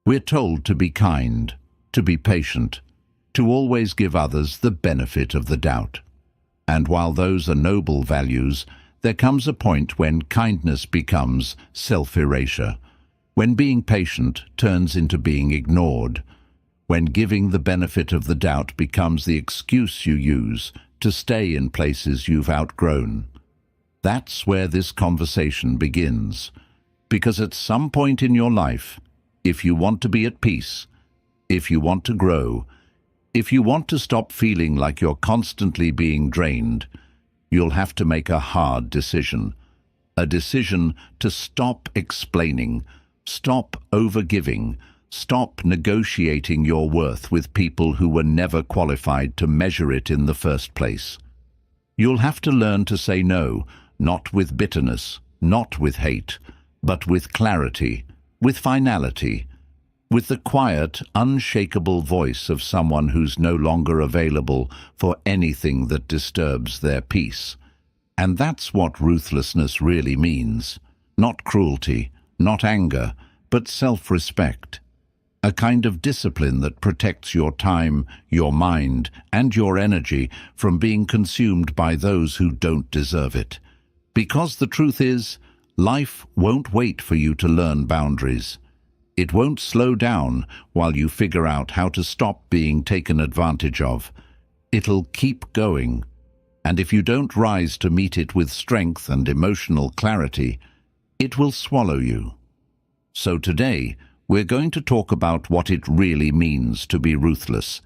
We're told to be kind, to be patient, to always give others the benefit of the doubt. And while those are noble values, there comes a point when kindness becomes self-erasure, when being patient turns into being ignored, when giving the benefit of the doubt becomes the excuse you use to stay in places you've outgrown. That's where this conversation begins, because at some point in your life, if you want to be at peace, if you want to grow, if you want to stop feeling like you're constantly being drained, you'll have to make a hard decision. A decision to stop explaining, stop overgiving, stop negotiating your worth with people who were never qualified to measure it in the first place. You'll have to learn to say no, not with bitterness, not with hate, but with clarity, with finality, with the quiet, unshakable voice of someone who's no longer available for anything that disturbs their peace. And that's what ruthlessness really means. Not cruelty, not anger, but self-respect. A kind of discipline that protects your time, your mind, and your energy from being consumed by those who don't deserve it. Because the truth is, life won't wait for you to learn boundaries. It won't slow down while you figure out how to stop being taken advantage of. It'll keep going. And if you don't rise to meet it with strength and emotional clarity, it will swallow you. So today, we're going to talk about what it really means to be ruthless,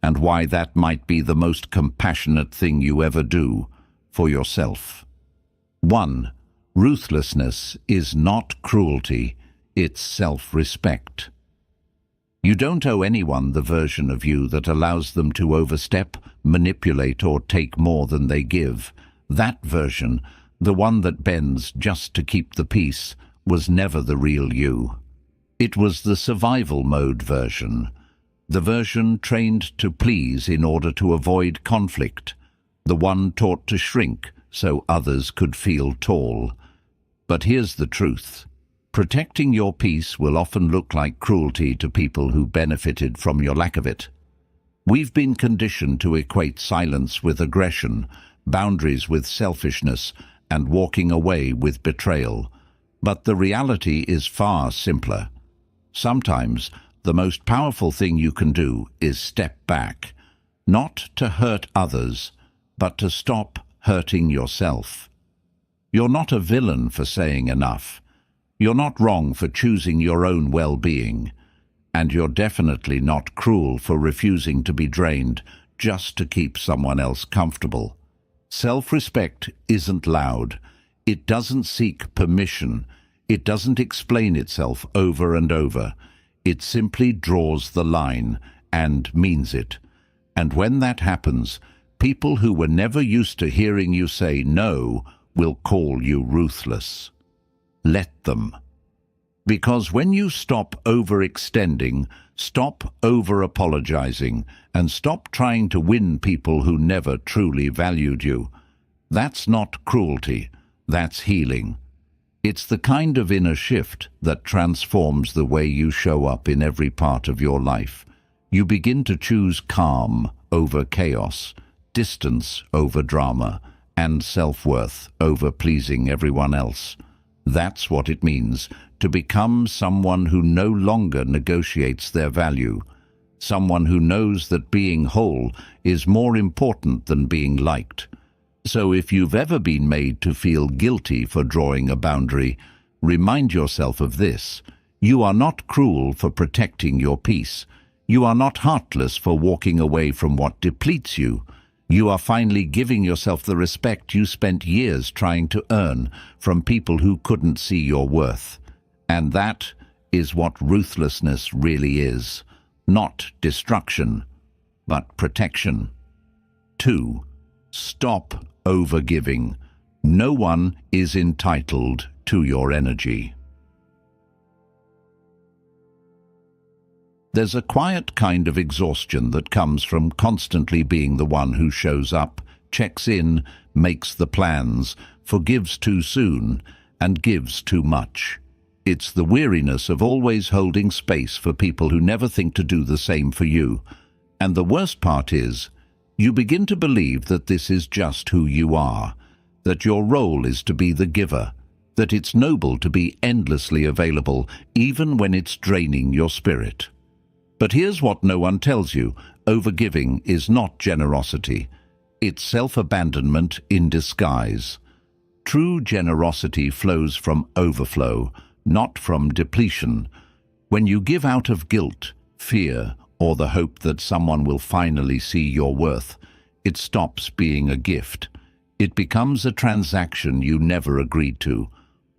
and why that might be the most compassionate thing you ever do for yourself. 1. Ruthlessness is not cruelty, it's self-respect. You don't owe anyone the version of you that allows them to overstep, manipulate, or take more than they give. That version, the one that bends just to keep the peace, was never the real you. It was the survival mode version, the version trained to please in order to avoid conflict, the one taught to shrink so others could feel tall. But here's the truth. Protecting your peace will often look like cruelty to people who benefited from your lack of it. We've been conditioned to equate silence with aggression, boundaries with selfishness, and walking away with betrayal. But the reality is far simpler. Sometimes the most powerful thing you can do is step back, not to hurt others, but to stop hurting yourself. You're not a villain for saying enough. You're not wrong for choosing your own well-being. And you're definitely not cruel for refusing to be drained just to keep someone else comfortable. Self-respect isn't loud. It doesn't seek permission. It doesn't explain itself over and over. It simply draws the line and means it. And when that happens, people who were never used to hearing you say no will call you ruthless. Let them. Because when you stop overextending, stop over-apologizing, and stop trying to win people who never truly valued you, that's not cruelty, that's healing. It's the kind of inner shift that transforms the way you show up in every part of your life. You begin to choose calm over chaos, distance over drama, and self-worth over pleasing everyone else. That's what it means to become someone who no longer negotiates their value, someone who knows that being whole is more important than being liked. So if you've ever been made to feel guilty for drawing a boundary, remind yourself of this. You are not cruel for protecting your peace. You are not heartless for walking away from what depletes you. You are finally giving yourself the respect you spent years trying to earn from people who couldn't see your worth. And that is what ruthlessness really is. Not destruction, but protection. 2. Stop overgiving. No one is entitled to your energy. There's a quiet kind of exhaustion that comes from constantly being the one who shows up, checks in, makes the plans, forgives too soon, and gives too much. It's the weariness of always holding space for people who never think to do the same for you. And the worst part is, you begin to believe that this is just who you are, that your role is to be the giver, that it's noble to be endlessly available, even when it's draining your spirit. But here's what no one tells you: overgiving is not generosity. It's self-abandonment in disguise. True generosity flows from overflow, not from depletion. When you give out of guilt, fear, or the hope that someone will finally see your worth, it stops being a gift. It becomes a transaction you never agreed to,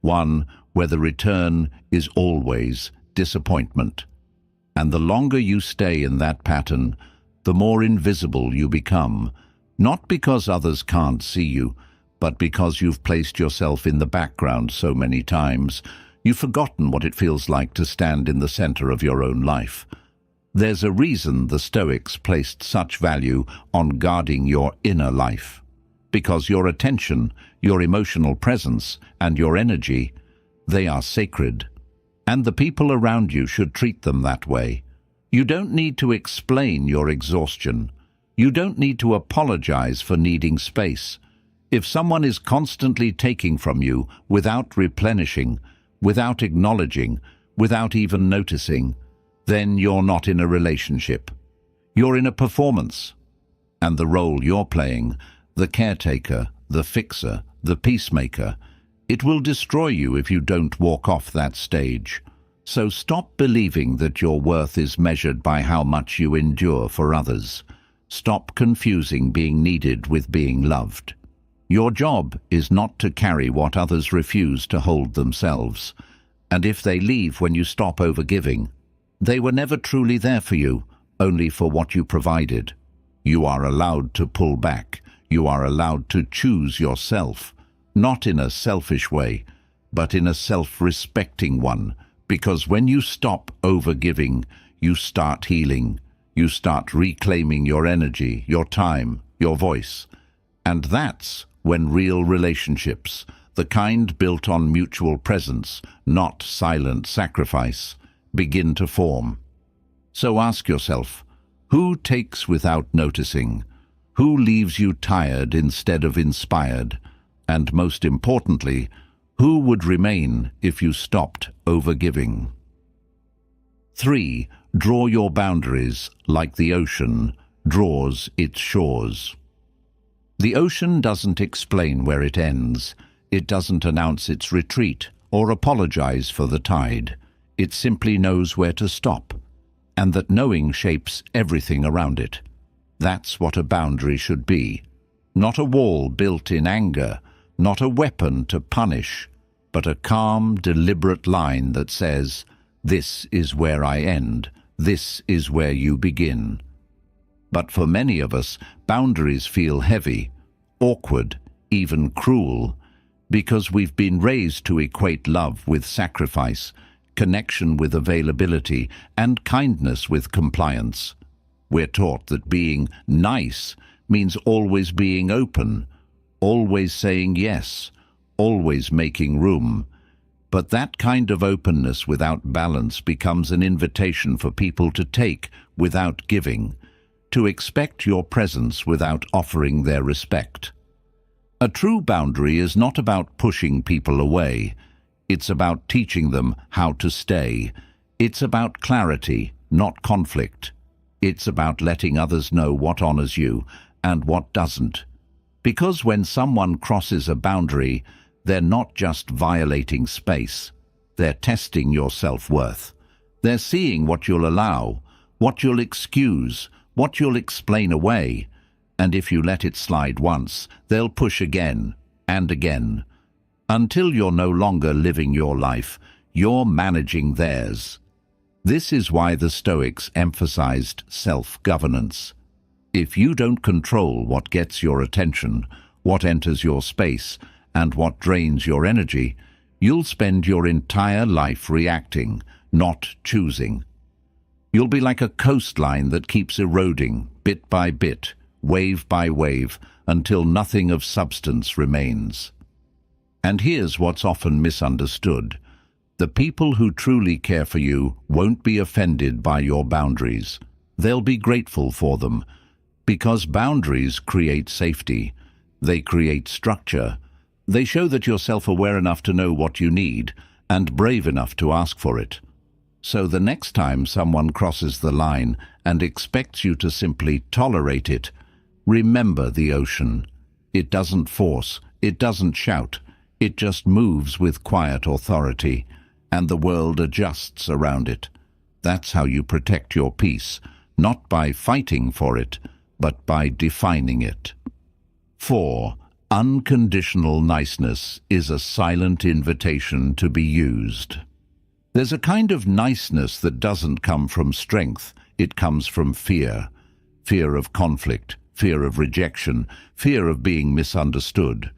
one where the return is always disappointment. And the longer you stay in that pattern, the more invisible you become, not because others can't see you, but because you've placed yourself in the background so many times, you've forgotten what it feels like to stand in the center of your own life. There's a reason the Stoics placed such value on guarding your inner life. Because your attention, your emotional presence, and your energy, they are sacred. And the people around you should treat them that way. You don't need to explain your exhaustion. You don't need to apologize for needing space. If someone is constantly taking from you without replenishing, without acknowledging, without even noticing, then you're not in a relationship. You're in a performance. And the role you're playing, the caretaker, the fixer, the peacemaker, it will destroy you if you don't walk off that stage. So stop believing that your worth is measured by how much you endure for others. Stop confusing being needed with being loved. Your job is not to carry what others refuse to hold themselves. And if they leave when you stop overgiving, they were never truly there for you, only for what you provided. You are allowed to pull back. You are allowed to choose yourself, not in a selfish way, but in a self-respecting one. Because when you stop overgiving, you start healing. You start reclaiming your energy, your time, your voice. And that's when real relationships, the kind built on mutual presence, not silent sacrifice, begin to form. So ask yourself, who takes without noticing? Who leaves you tired instead of inspired? And most importantly, who would remain if you stopped overgiving? 3. Draw your boundaries like the ocean draws its shores. The ocean doesn't explain where it ends. It doesn't announce its retreat or apologize for the tide. It simply knows where to stop, and that knowing shapes everything around it. That's what a boundary should be. Not a wall built in anger, not a weapon to punish, but a calm, deliberate line that says, "This is where I end. This is where you begin." But for many of us, boundaries feel heavy, awkward, even cruel, because we've been raised to equate love with sacrifice, connection with availability, and kindness with compliance. We're taught that being nice means always being open, always saying yes, always making room. But that kind of openness without balance becomes an invitation for people to take without giving, to expect your presence without offering their respect. A true boundary is not about pushing people away. It's about teaching them how to stay. It's about clarity, not conflict. It's about letting others know what honors you and what doesn't. Because when someone crosses a boundary, they're not just violating space. They're testing your self-worth. They're seeing what you'll allow, what you'll excuse, what you'll explain away. And if you let it slide once, they'll push again and again. Until you're no longer living your life, you're managing theirs. This is why the Stoics emphasized self-governance. If you don't control what gets your attention, what enters your space, and what drains your energy, you'll spend your entire life reacting, not choosing. You'll be like a coastline that keeps eroding, bit by bit, wave by wave, until nothing of substance remains. And here's what's often misunderstood. The people who truly care for you won't be offended by your boundaries. They'll be grateful for them, because boundaries create safety. They create structure. They show that you're self-aware enough to know what you need and brave enough to ask for it. So the next time someone crosses the line and expects you to simply tolerate it, remember the ocean. It doesn't force, it doesn't shout, it just moves with quiet authority, and the world adjusts around it. That's how you protect your peace, not by fighting for it, but by defining it. 4. Unconditional niceness is a silent invitation to be used. There's a kind of niceness that doesn't come from strength, it comes from fear. Fear of conflict, fear of rejection, fear of being misunderstood.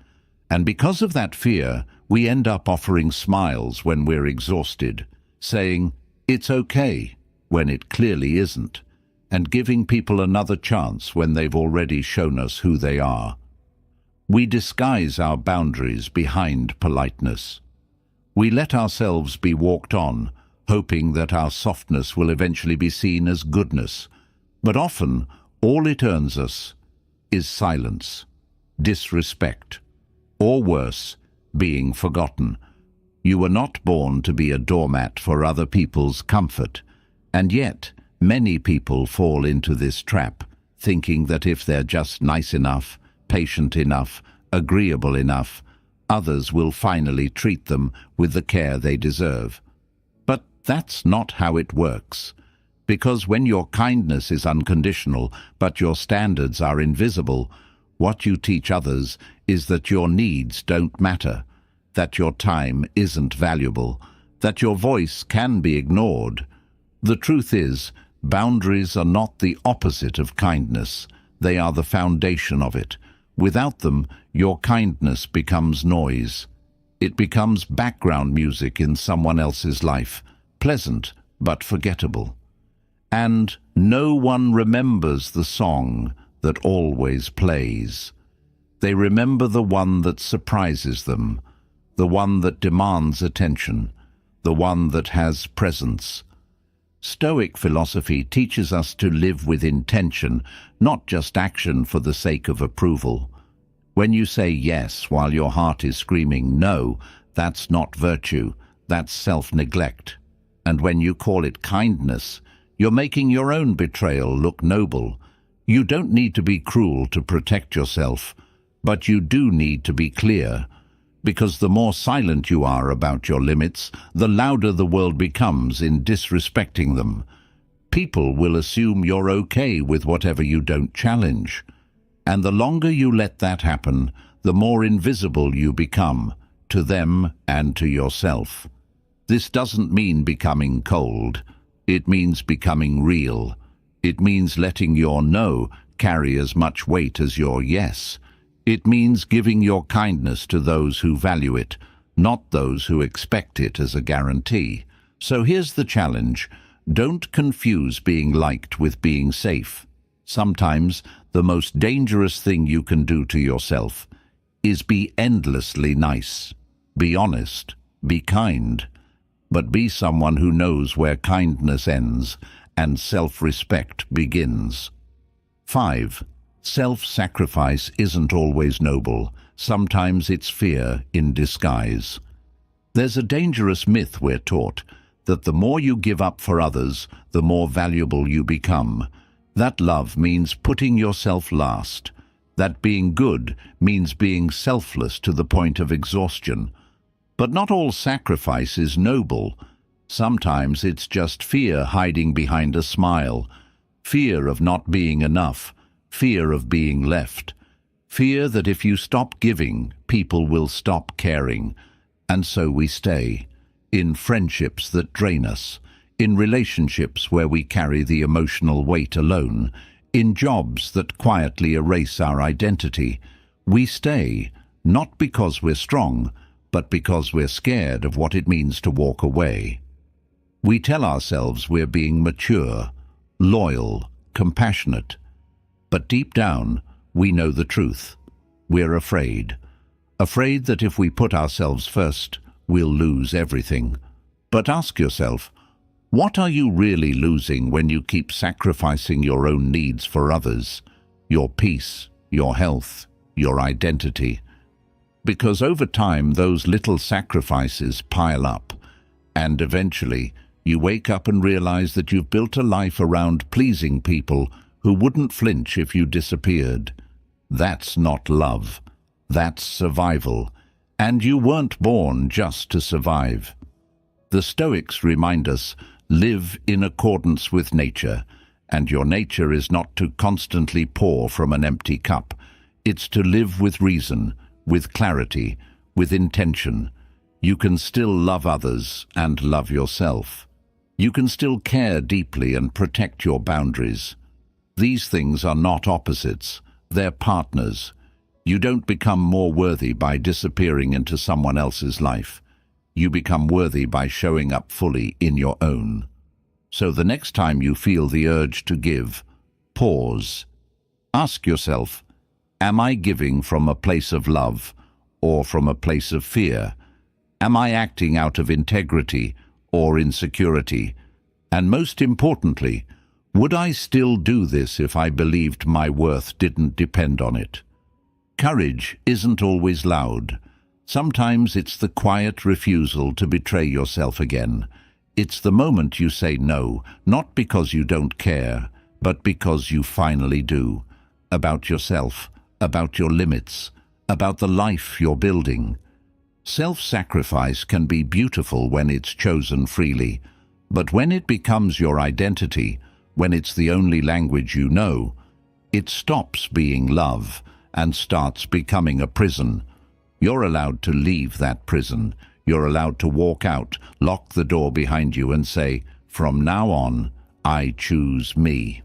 And because of that fear, we end up offering smiles when we're exhausted, saying, "It's okay," when it clearly isn't, and giving people another chance when they've already shown us who they are. We disguise our boundaries behind politeness. We let ourselves be walked on, hoping that our softness will eventually be seen as goodness. But often, all it earns us is silence, disrespect, or worse, being forgotten. You were not born to be a doormat for other people's comfort, and yet many people fall into this trap, thinking that if they're just nice enough, patient enough, agreeable enough, others will finally treat them with the care they deserve. But that's not how it works, because when your kindness is unconditional, but your standards are invisible, what you teach others is that your needs don't matter, that your time isn't valuable, that your voice can be ignored. The truth is, boundaries are not the opposite of kindness. They are the foundation of it. Without them, your kindness becomes noise. It becomes background music in someone else's life, pleasant but forgettable. And no one remembers the song that always plays. They remember the one that surprises them, the one that demands attention, the one that has presence. Stoic philosophy teaches us to live with intention, not just action for the sake of approval. When you say yes while your heart is screaming no, that's not virtue, that's self-neglect. And when you call it kindness, you're making your own betrayal look noble. You don't need to be cruel to protect yourself, but you do need to be clear, because the more silent you are about your limits, the louder the world becomes in disrespecting them. People will assume you're okay with whatever you don't challenge. And the longer you let that happen, the more invisible you become, to them and to yourself. This doesn't mean becoming cold. It means becoming real. It means letting your no carry as much weight as your yes. It means giving your kindness to those who value it, not those who expect it as a guarantee. So here's the challenge. Don't confuse being liked with being safe. Sometimes the most dangerous thing you can do to yourself is be endlessly nice. Be honest. Be kind. But be someone who knows where kindness ends and self-respect begins. 5. Self-sacrifice isn't always noble. Sometimes it's fear in disguise. There's a dangerous myth we're taught, that the more you give up for others, the more valuable you become. That love means putting yourself last. That being good means being selfless to the point of exhaustion. But not all sacrifice is noble. Sometimes it's just fear hiding behind a smile. Fear of not being enough. Fear of being left. Fear that if you stop giving, people will stop caring. And so we stay. In friendships that drain us. In relationships where we carry the emotional weight alone. In jobs that quietly erase our identity. We stay, not because we're strong, but because we're scared of what it means to walk away. We tell ourselves we're being mature, loyal, compassionate. But deep down, we know the truth. We're afraid. Afraid that if we put ourselves first, we'll lose everything. But ask yourself, what are you really losing when you keep sacrificing your own needs for others? Your peace, your health, your identity? Because over time, those little sacrifices pile up, and eventually you wake up and realize that you've built a life around pleasing people who wouldn't flinch if you disappeared. That's not love. That's survival. And you weren't born just to survive. The Stoics remind us, live in accordance with nature, and your nature is not to constantly pour from an empty cup. It's to live with reason, with clarity, with intention. You can still love others and love yourself. You can still care deeply and protect your boundaries. These things are not opposites, they're partners. You don't become more worthy by disappearing into someone else's life. You become worthy by showing up fully in your own. So the next time you feel the urge to give, pause. Ask yourself, am I giving from a place of love or from a place of fear? Am I acting out of integrity or insecurity? And most importantly, would I still do this if I believed my worth didn't depend on it? Courage isn't always loud. Sometimes it's the quiet refusal to betray yourself again. It's the moment you say no, not because you don't care, but because you finally do. About yourself, about your limits, about the life you're building. Self-sacrifice can be beautiful when it's chosen freely, but when it becomes your identity, when it's the only language you know, it stops being love and starts becoming a prison. You're allowed to leave that prison. You're allowed to walk out, lock the door behind you and say, from now on, I choose me.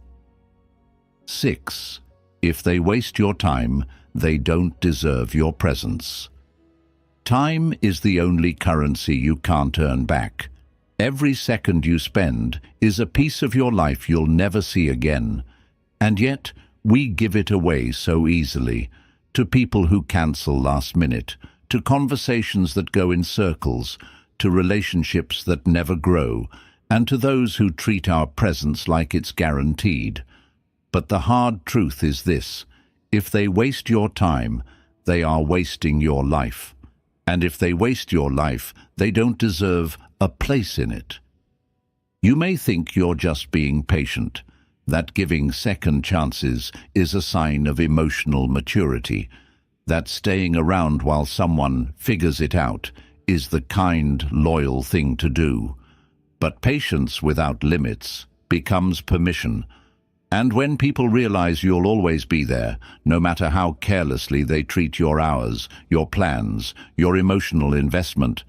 6. If they waste your time, they don't deserve your presence. Time is the only currency you can't earn back. Every second you spend is a piece of your life you'll never see again. And yet, we give it away so easily, to people who cancel last minute, to conversations that go in circles, to relationships that never grow, and to those who treat our presence like it's guaranteed. But the hard truth is this: if they waste your time, they are wasting your life. And if they waste your life, they don't deserve a place in it. You may think you're just being patient, that giving second chances is a sign of emotional maturity, that staying around while someone figures it out is the kind, loyal thing to do. But patience without limits becomes permission. And when people realize you'll always be there, no matter how carelessly they treat your hours, your plans, your emotional investment,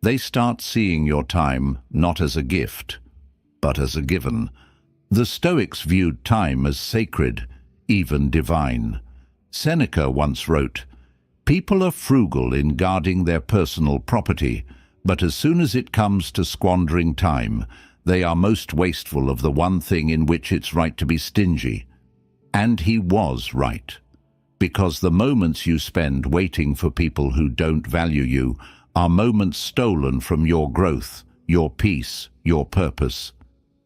they start seeing your time not as a gift, but as a given. The Stoics viewed time as sacred, even divine. Seneca once wrote, "People are frugal in guarding their personal property, but as soon as it comes to squandering time, they are most wasteful of the one thing in which it's right to be stingy." And he was right. Because the moments you spend waiting for people who don't value you are moments stolen from your growth, your peace, your purpose.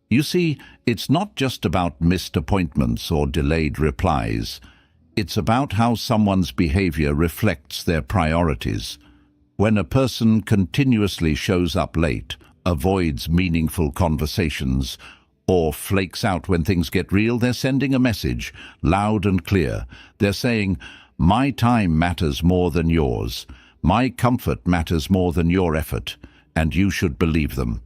You see, it's not just about missed appointments or delayed replies. It's about how someone's behavior reflects their priorities. When a person continuously shows up late, avoids meaningful conversations, or flakes out when things get real, they're sending a message, loud and clear. They're saying, my time matters more than yours. My comfort matters more than your effort, and you should believe them.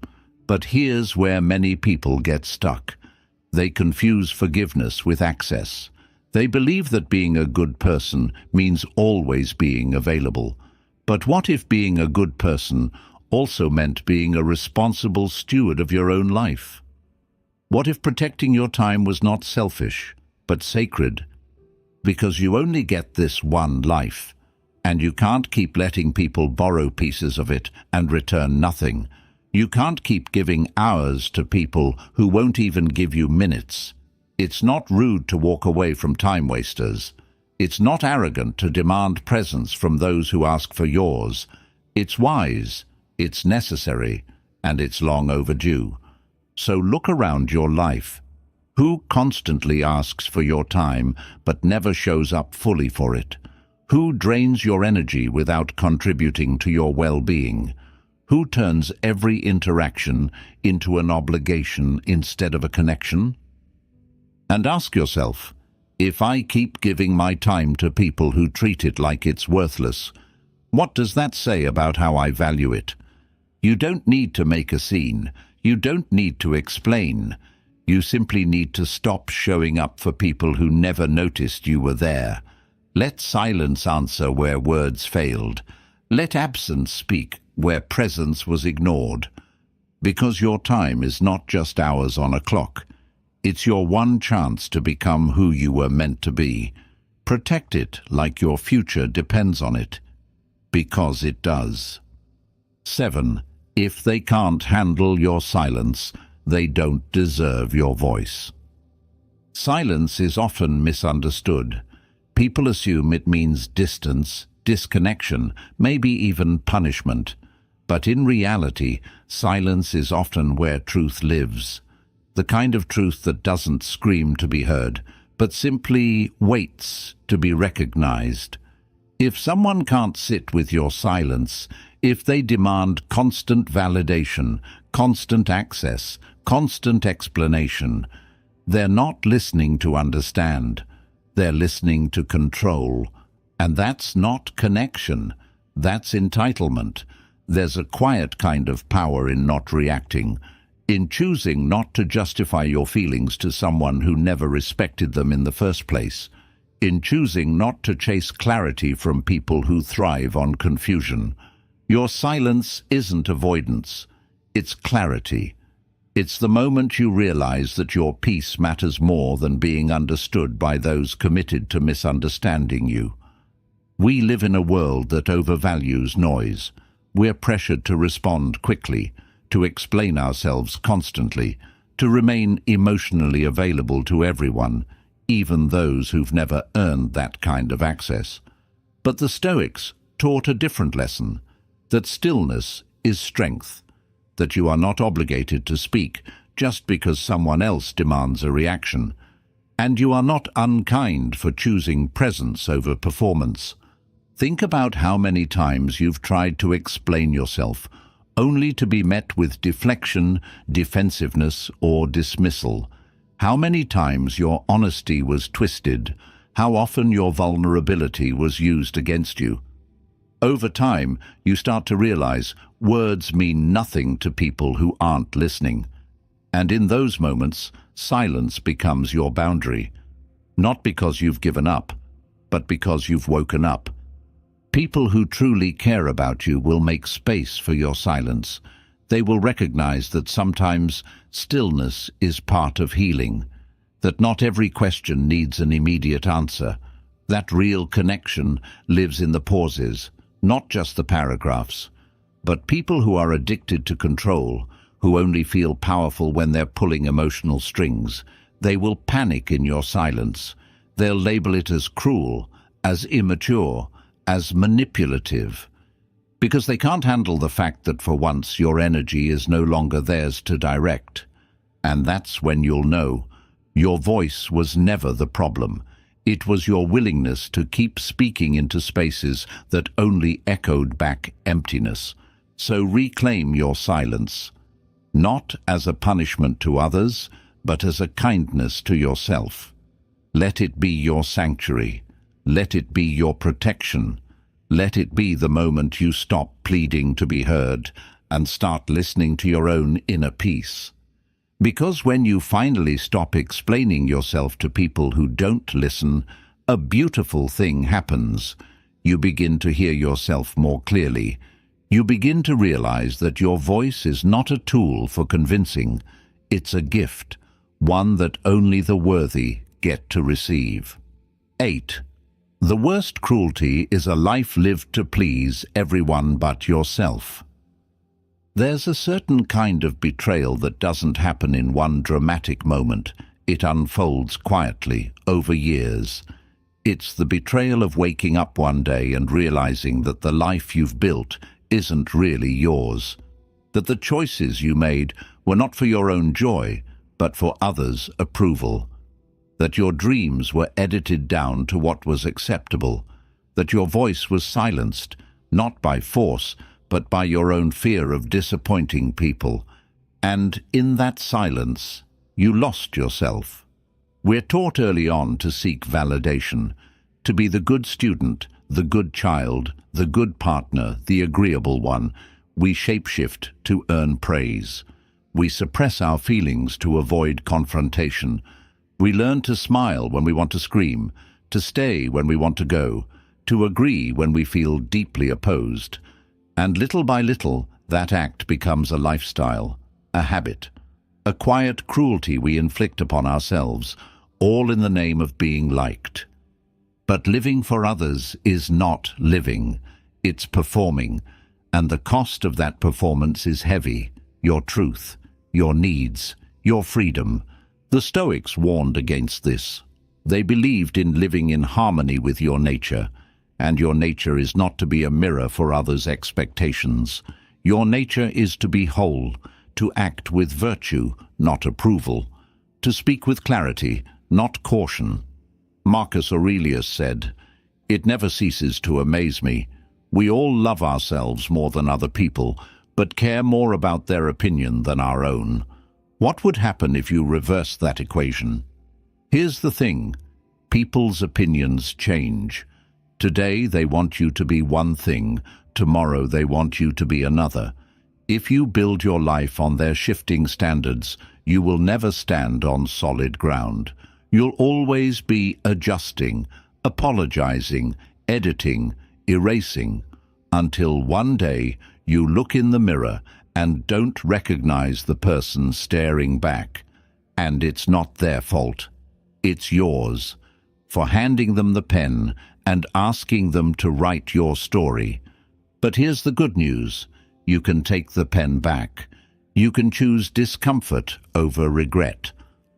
But here's where many people get stuck. They confuse forgiveness with access. They believe that being a good person means always being available. But what if being a good person also meant being a responsible steward of your own life? What if protecting your time was not selfish, but sacred? Because you only get this one life, and you can't keep letting people borrow pieces of it and return nothing. You can't keep giving hours to people who won't even give you minutes. It's not rude to walk away from time wasters. It's not arrogant to demand presence from those who ask for yours. It's wise. It's necessary, and it's long overdue. So look around your life. Who constantly asks for your time but never shows up fully for it? Who drains your energy without contributing to your well-being? Who turns every interaction into an obligation instead of a connection? And ask yourself, if I keep giving my time to people who treat it like it's worthless, what does that say about how I value it? You don't need to make a scene. You don't need to explain. You simply need to stop showing up for people who never noticed you were there. Let silence answer where words failed. Let absence speak where presence was ignored. Because your time is not just hours on a clock. It's your one chance to become who you were meant to be. Protect it like your future depends on it. Because it does. 7. If they can't handle your silence, they don't deserve your voice. Silence is often misunderstood. People assume it means distance, disconnection, maybe even punishment. But in reality, silence is often where truth lives. The kind of truth that doesn't scream to be heard, but simply waits to be recognized. If someone can't sit with your silence, if they demand constant validation, constant access, constant explanation, they're not listening to understand. They're listening to control. And that's not connection. That's entitlement. There's a quiet kind of power in not reacting, in choosing not to justify your feelings to someone who never respected them in the first place, in choosing not to chase clarity from people who thrive on confusion. Your silence isn't avoidance. It's clarity. It's the moment you realize that your peace matters more than being understood by those committed to misunderstanding you. We live in a world that overvalues noise. We're pressured to respond quickly, to explain ourselves constantly, to remain emotionally available to everyone, even those who've never earned that kind of access. But the Stoics taught a different lesson, that stillness is strength, that you are not obligated to speak just because someone else demands a reaction, and you are not unkind for choosing presence over performance. Think about how many times you've tried to explain yourself, only to be met with deflection, defensiveness, or dismissal. How many times your honesty was twisted, how often your vulnerability was used against you. Over time, you start to realize words mean nothing to people who aren't listening. And in those moments, silence becomes your boundary. Not because you've given up, but because you've woken up. People who truly care about you will make space for your silence. They will recognize that sometimes stillness is part of healing, that not every question needs an immediate answer, that real connection lives in the pauses, not just the paragraphs. But people who are addicted to control, who only feel powerful when they're pulling emotional strings, they will panic in your silence. They'll label it as cruel, as immature, as manipulative, because they can't handle the fact that for once your energy is no longer theirs to direct. And that's when you'll know your voice was never the problem. It was your willingness to keep speaking into spaces that only echoed back emptiness. So reclaim your silence, not as a punishment to others, but as a kindness to yourself. Let it be your sanctuary. Let it be your protection. Let it be the moment you stop pleading to be heard and start listening to your own inner peace. Because when you finally stop explaining yourself to people who don't listen, a beautiful thing happens. You begin to hear yourself more clearly. You begin to realize that your voice is not a tool for convincing. It's a gift, one that only the worthy get to receive. 8. The worst cruelty is a life lived to please everyone but yourself. There's a certain kind of betrayal that doesn't happen in one dramatic moment. It unfolds quietly, over years. It's the betrayal of waking up one day and realizing that the life you've built isn't really yours. that the choices you made were not for your own joy, but for others' approval, that your dreams were edited down to what was acceptable, that your voice was silenced, not by force, but by your own fear of disappointing people, and in that silence, you lost yourself. We're taught early on to seek validation, to be the good student, the good child, the good partner, the agreeable one. We shapeshift to earn praise. We suppress our feelings to avoid confrontation. We learn to smile when we want to scream, to stay when we want to go, to agree when we feel deeply opposed. And little by little, that act becomes a lifestyle, a habit, a quiet cruelty we inflict upon ourselves, all in the name of being liked. But living for others is not living, it's performing, and the cost of that performance is heavy: your truth, your needs, your freedom. The Stoics warned against this. They believed in living in harmony with your nature, and your nature is not to be a mirror for others' expectations. Your nature is to be whole, to act with virtue, not approval, to speak with clarity, not caution. Marcus Aurelius said, "It never ceases to amaze me. We all love ourselves more than other people, but care more about their opinion than our own." What would happen if you reversed that equation? Here's the thing: people's opinions change. Today they want you to be one thing, tomorrow they want you to be another. If you build your life on their shifting standards, you will never stand on solid ground. You'll always be adjusting, apologizing, editing, erasing, until one day you look in the mirror and don't recognize the person staring back. And it's not their fault. It's yours, for handing them the pen and asking them to write your story. But here's the good news: you can take the pen back. You can choose discomfort over regret,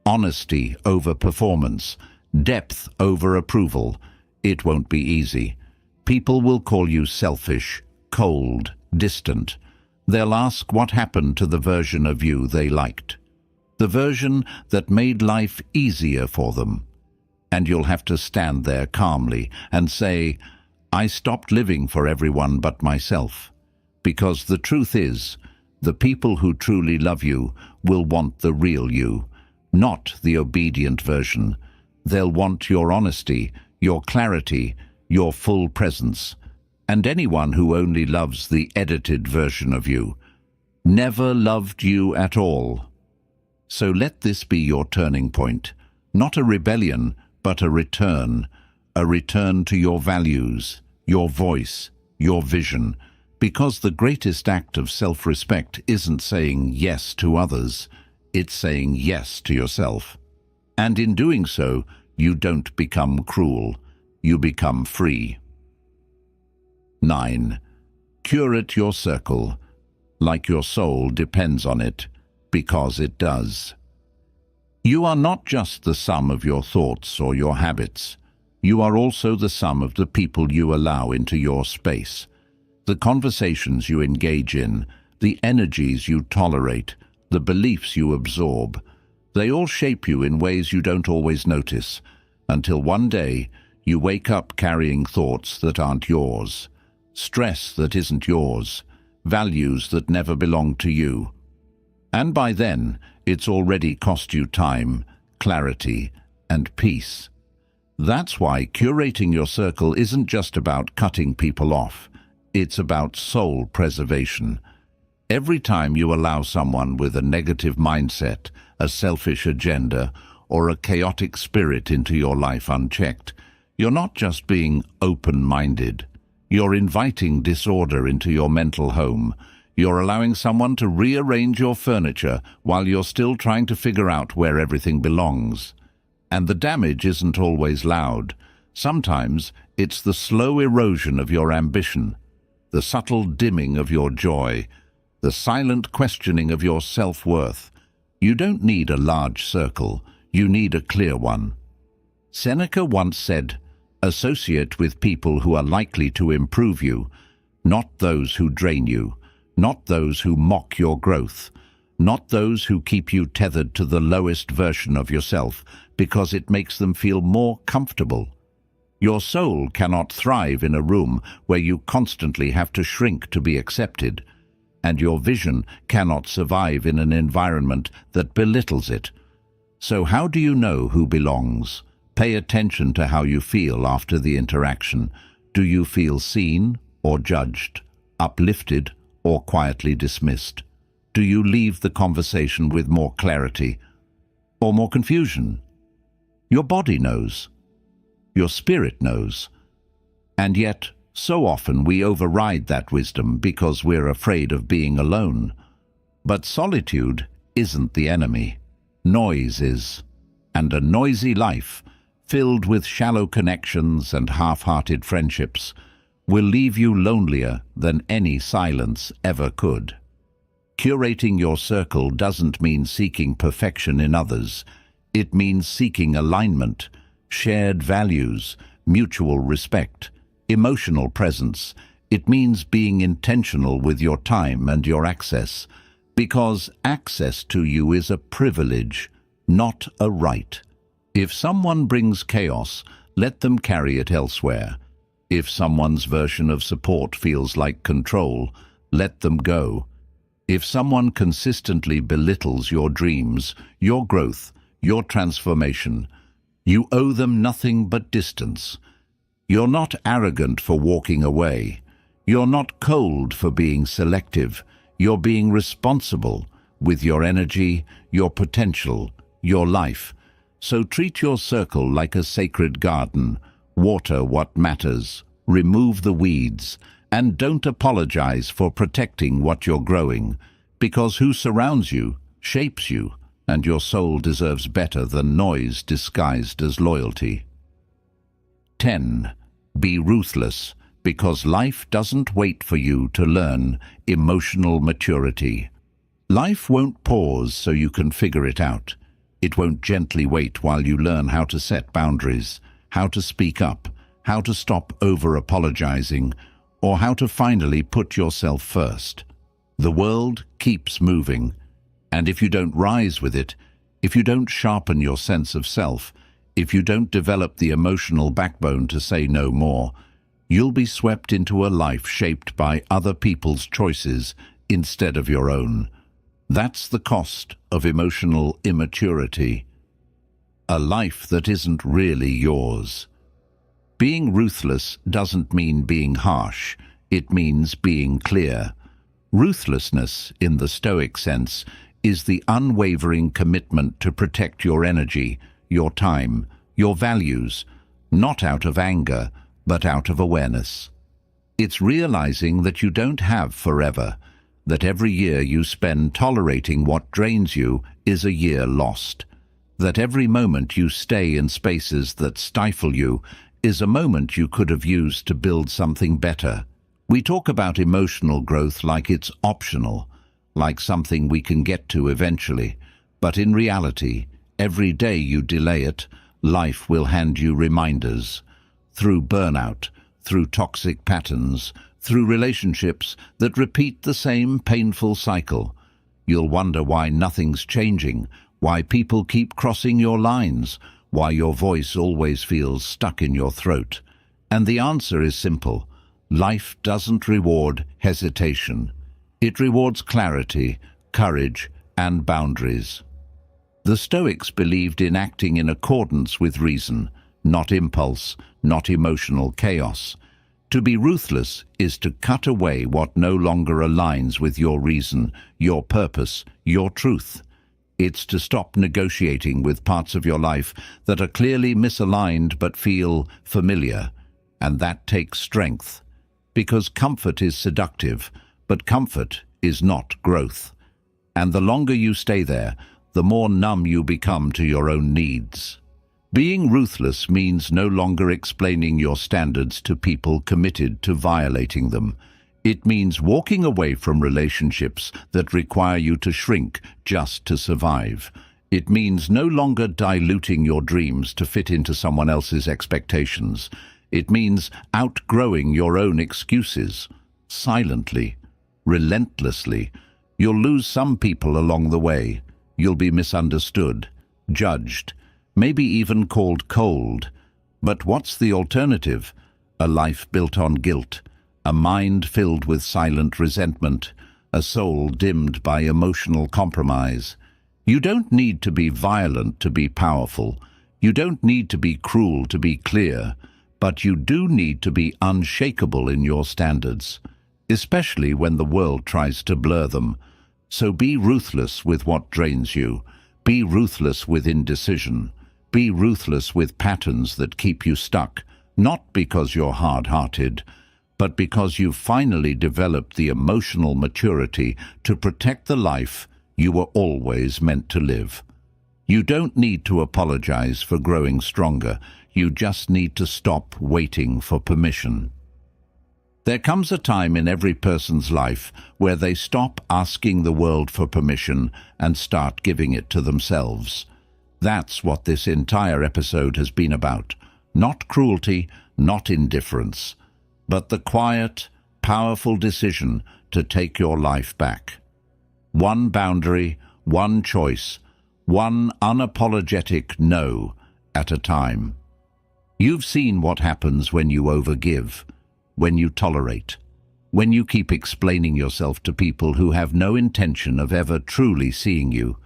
honesty over performance, depth over approval. It won't be easy. People will call you selfish, cold, distant. They'll ask what happened to the version of you they liked, the version that made life easier for them. And you'll have to stand there calmly and say, "I stopped living for everyone but myself." Because the truth is, the people who truly love you will want the real you, not the obedient version. They'll want your honesty, your clarity, your full presence. And anyone who only loves the edited version of you never loved you at all. So let this be your turning point, not a rebellion, but a return to your values, your voice, your vision, because the greatest act of self-respect isn't saying yes to others, it's saying yes to yourself. And in doing so, you don't become cruel, you become free. 9. Curate your circle, like your soul depends on it, because it does. You are not just the sum of your thoughts or your habits. You are also the sum of the people you allow into your space, the conversations you engage in, the energies you tolerate, the beliefs you absorb. They all shape you in ways you don't always notice, until one day you wake up carrying thoughts that aren't yours, stress that isn't yours, values that never belonged to you. And by then, it's already cost you time, clarity, and peace. That's why curating your circle isn't just about cutting people off. It's about soul preservation. Every time you allow someone with a negative mindset, a selfish agenda, or a chaotic spirit into your life unchecked, you're not just being open-minded. You're inviting disorder into your mental home. You're allowing someone to rearrange your furniture while you're still trying to figure out where everything belongs. And the damage isn't always loud. Sometimes it's the slow erosion of your ambition, the subtle dimming of your joy, the silent questioning of your self-worth. You don't need a large circle, you need a clear one. Seneca once said, "Associate with people who are likely to improve you, not those who drain you. not those who mock your growth, not those who keep you tethered to the lowest version of yourself because it makes them feel more comfortable. Your soul cannot thrive in a room where you constantly have to shrink to be accepted, and your vision cannot survive in an environment that belittles it. So how do you know who belongs? Pay attention to how you feel after the interaction. Do you feel seen or judged, uplifted or quietly dismissed? Do you leave the conversation with more clarity or more confusion? Your body knows. Your spirit knows. And yet, so often we override that wisdom because we're afraid of being alone. But solitude isn't the enemy. Noise is. And a noisy life, filled with shallow connections and half-hearted friendships, will leave you lonelier than any silence ever could. Curating your circle doesn't mean seeking perfection in others. It means seeking alignment, shared values, mutual respect, emotional presence. It means being intentional with your time and your access, because access to you is a privilege, not a right. If someone brings chaos, let them carry it elsewhere. If someone's version of support feels like control, let them go. If someone consistently belittles your dreams, your growth, your transformation, you owe them nothing but distance. You're not arrogant for walking away. You're not cold for being selective. You're being responsible with your energy, your potential, your life. So treat your circle like a sacred garden. Water what matters, remove the weeds, and don't apologize for protecting what you're growing, because who surrounds you shapes you, and your soul deserves better than noise disguised as loyalty. 10. Be ruthless, because life doesn't wait for you to learn emotional maturity. Life won't pause so you can figure it out. It won't gently wait while you learn how to set boundaries, how to speak up, how to stop over-apologizing, or how to finally put yourself first. The world keeps moving, and if you don't rise with it, if you don't sharpen your sense of self, if you don't develop the emotional backbone to say no more, you'll be swept into a life shaped by other people's choices instead of your own. That's the cost of emotional immaturity. A life that isn't really yours. Being ruthless doesn't mean being harsh. It means being clear. Ruthlessness, in the Stoic sense, is the unwavering commitment to protect your energy, your time, your values, not out of anger, but out of awareness. It's realizing that you don't have forever, that every year you spend tolerating what drains you is a year lost, that every moment you stay in spaces that stifle you is a moment you could have used to build something better. We talk about emotional growth like it's optional, like something we can get to eventually, but in reality, every day you delay it, life will hand you reminders. Through burnout, through toxic patterns, through relationships that repeat the same painful cycle. You'll wonder why nothing's changing, why people keep crossing your lines, why your voice always feels stuck in your throat. And the answer is simple. Life doesn't reward hesitation. It rewards clarity, courage, and boundaries. The Stoics believed in acting in accordance with reason, not impulse, not emotional chaos. To be ruthless is to cut away what no longer aligns with your reason, your purpose, your truth. It's to stop negotiating with parts of your life that are clearly misaligned but feel familiar. And that takes strength. Because comfort is seductive, but comfort is not growth. And the longer you stay there, the more numb you become to your own needs. Being ruthless means no longer explaining your standards to people committed to violating them. It means walking away from relationships that require you to shrink just to survive. It means no longer diluting your dreams to fit into someone else's expectations. It means outgrowing your own excuses, silently, relentlessly. You'll lose some people along the way. You'll be misunderstood, judged, maybe even called cold. But what's the alternative? A life built on guilt, a mind filled with silent resentment, a soul dimmed by emotional compromise. You don't need to be violent to be powerful. You don't need to be cruel to be clear. But you do need to be unshakable in your standards, especially when the world tries to blur them. So be ruthless with what drains you. Be ruthless with indecision. Be ruthless with patterns that keep you stuck, not because you're hard-hearted, but because you've finally developed the emotional maturity to protect the life you were always meant to live. You don't need to apologize for growing stronger. You just need to stop waiting for permission. There comes a time in every person's life where they stop asking the world for permission and start giving it to themselves. That's what this entire episode has been about. Not cruelty, not indifference, but the quiet, powerful decision to take your life back. One boundary, one choice, one unapologetic no at a time. You've seen what happens when you overgive, when you tolerate, when you keep explaining yourself to people who have no intention of ever truly seeing you.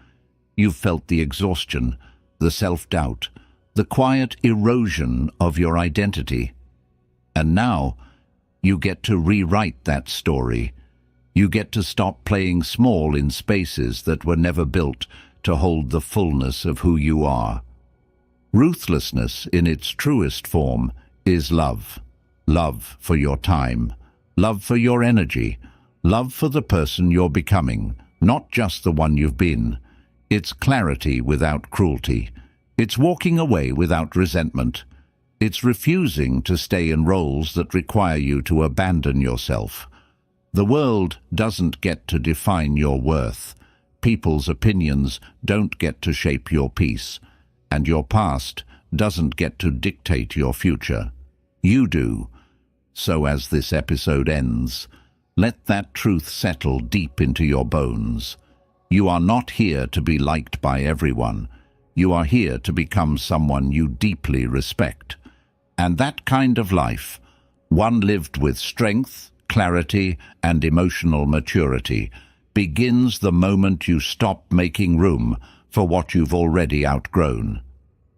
You've felt the exhaustion, the self-doubt, the quiet erosion of your identity. And now, you get to rewrite that story. You get to stop playing small in spaces that were never built to hold the fullness of who you are. Ruthlessness, in its truest form, is love. Love for your time, love for your energy, love for the person you're becoming, not just the one you've been. It's clarity without cruelty. It's walking away without resentment. It's refusing to stay in roles that require you to abandon yourself. The world doesn't get to define your worth. People's opinions don't get to shape your peace. And your past doesn't get to dictate your future. You do. So as this episode ends, let that truth settle deep into your bones. You are not here to be liked by everyone. You are here to become someone you deeply respect. And that kind of life, one lived with strength, clarity, and emotional maturity, begins the moment you stop making room for what you've already outgrown.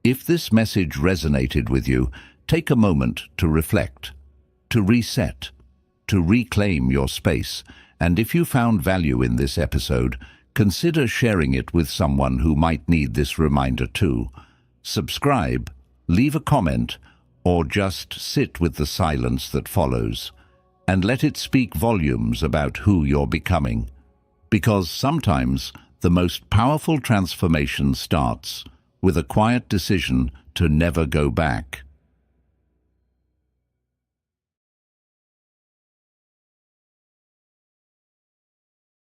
If this message resonated with you, take a moment to reflect, to reset, to reclaim your space. And if you found value in this episode, consider sharing it with someone who might need this reminder too. Subscribe, leave a comment, or just sit with the silence that follows, and let it speak volumes about who you're becoming. Because sometimes the most powerful transformation starts with a quiet decision to never go back.